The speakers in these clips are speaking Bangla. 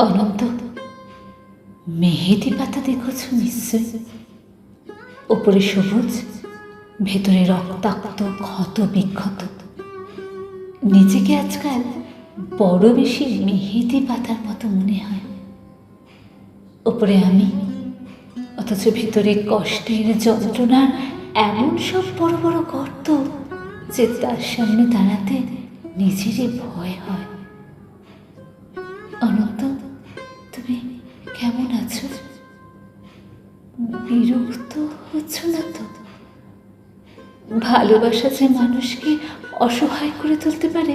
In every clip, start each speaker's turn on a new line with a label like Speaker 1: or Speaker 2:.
Speaker 1: অনন্ত, মেহেদি পাতা দেখছ নিশ্চয়? ওপরে সবুজ, ভেতরে রক্তাক্ত, ক্ষত বিক্ষত। নিজেকে আজকাল বড় বেশি মেহেদি পাতার মতো মনে হয়। ওপরে আমি, অথচ ভিতরে কষ্টের, যন্ত্রণার এমন সব বড় বড় গর্ত যে তার সামনে দাঁড়াতে নিজেরই ভয় হয়। অনন্ত, তুমি কেমন আছো? বিরক্ত হচ্ছ না তো? ভালোবাসা যে মানুষকে অসহায় করে তুলতে পারে,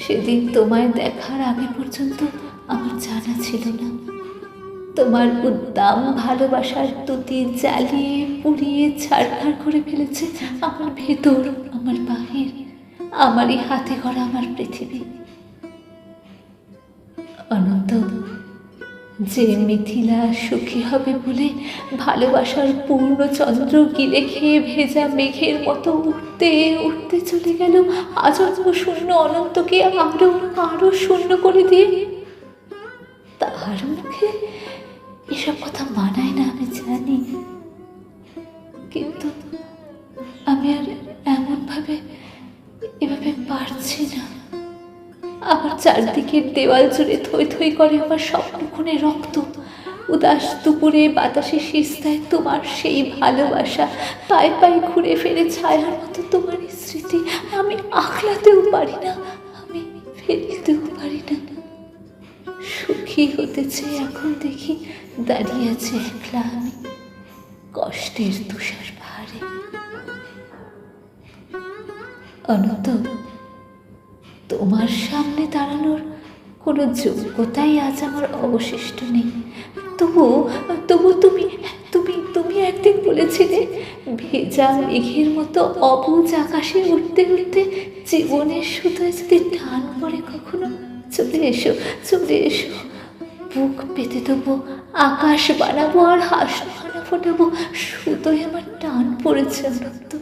Speaker 1: সেদিন তোমায় দেখার আগে পর্যন্ত আমার জানা ছিল না। তোমার উদ্দাম ভালোবাসার তুতি জ্বালিয়ে পুড়িয়ে ছাড়খাড় করে ফেলেছে আমার ভেতর, আমার বাহির, আমারই হাতে গড়া আমার পৃথিবী। অনন্ত, যে মিথিলা সুখী হবে বলে ভালোবাসার পূর্ণ চন্দ্র গিলে খেয়ে ভেজা মেঘের মতো উঠতে উঠতে চলে গেল আজন্ম শূন্য অনন্তকে আরো আরো শূন্য করে দিয়ে, তাহার মুখে এসব কথা মানায় না আমি জানি, কিন্তু আমি আর এভাবে পারছি না। আমার চারদিকের দেওয়াল জুড়ে থই থই করে আমার স্বপ্নক্ষণে রক্ত। উদাস দুপুরে বাতাসে শিস্তায় তোমার সেই ভালোবাসা, পায়ে পায়ে ঘুরে ফেরে ছায়ার মতো তোমার স্মৃতি। আমি আঁকলাতেও পারি না, আমি ফেলতেও পারি না। সুখী হতেছে এখন দেখি দাঁড়িয়ে আছে একলা আমি কষ্টের তুষার পাহাড়ে। অনন্ত, তোমার সামনে দাঁড়ানোর কোনো যোগ্যতাই আজ আমার অবশিষ্ট নেই। তবু তবু তুমি তুমি তুমি একদিন বলেছিলে, ভেজা মেঘের মতো অবুঝ আকাশে উঠতে উঠতে জীবনের সুতোয় যদি টান পড়ে কখনো, চলে এসো, চলে এসো। বুক পেতে দেবো, আকাশ বানাবো আর হাসখানা ফোটাবো, সুতোয় আমার টান পড়েছে অনন্ত।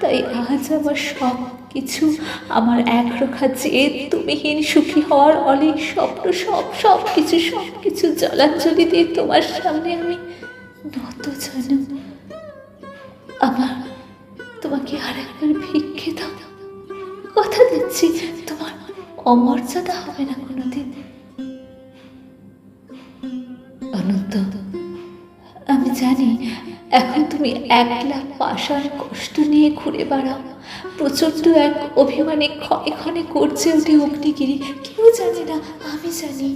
Speaker 1: তাই আজ আমার সব কিছু, আমার একরোখা জেদ, তুমিহীন সুখী হওয়ার অনেক স্বপ্ন, সব কিছু জলাঞ্জলি দিয়ে তোমার সামনে আমি নত জানো। আমার তোমাকে আর একবার ভিক্ষে দাও, কথা দিচ্ছি তোমার অমর্যাদা হবে না কোনোদিন। অনন্ত, আমি জানি এখন তুমি একলা পাষাণ কষ্ট নিয়ে ঘুরে বেড়াও, প্রচণ্ড এক অভিমানে ক্ষণে ক্ষণে করছে ওঠে অগ্নিগিরি। কেউ জানে না, আমি জানি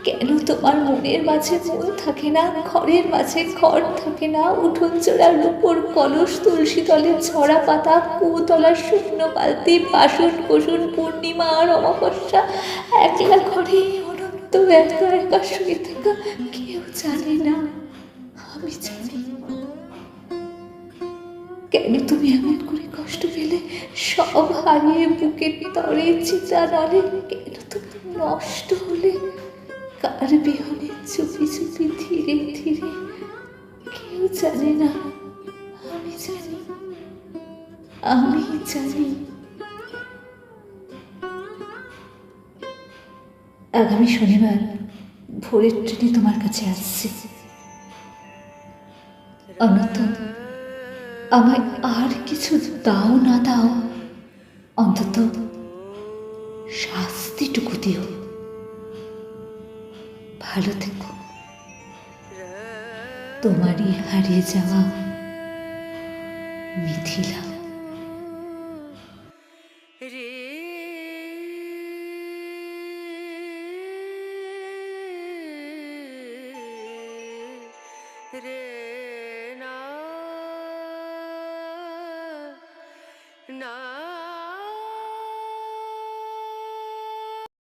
Speaker 1: কেন তোমার মনের মাঝে মন থাকে না, ঘরের মাঝে ঘর থাকে না, উঠোন চোড়ার উপর কলস, তুলসী তলের ঝরা পাতা, কুতলার শুকনো বালতি, বাসন কোসন, পূর্ণিমা আর অমাবস্যা, একলা ঘরে অনন্ত একা একা শুয়ে থাকা। কেউ জানে না, আমি জানি। কেন তুমি এমন করে কষ্ট পেলে, সব হারিয়ে বুকের তরে চিতা নলে? কেন তুমি নষ্ট হলে, কার বিহনে চুপি চুপি ধীরে ধীরে? কেউ জানে না, আমি জানি, আমি জানি। আগামী শনিবার ভোরের ট্রেনে তোমার কাছে আসছি। অনন্ত, আমায় আর কিছু দাও না দাও, অন্তত শাস্তিটুকু দিও। ভালো থেকো, তোমারই হারিয়ে যাওয়া মিথিলা।
Speaker 2: রে না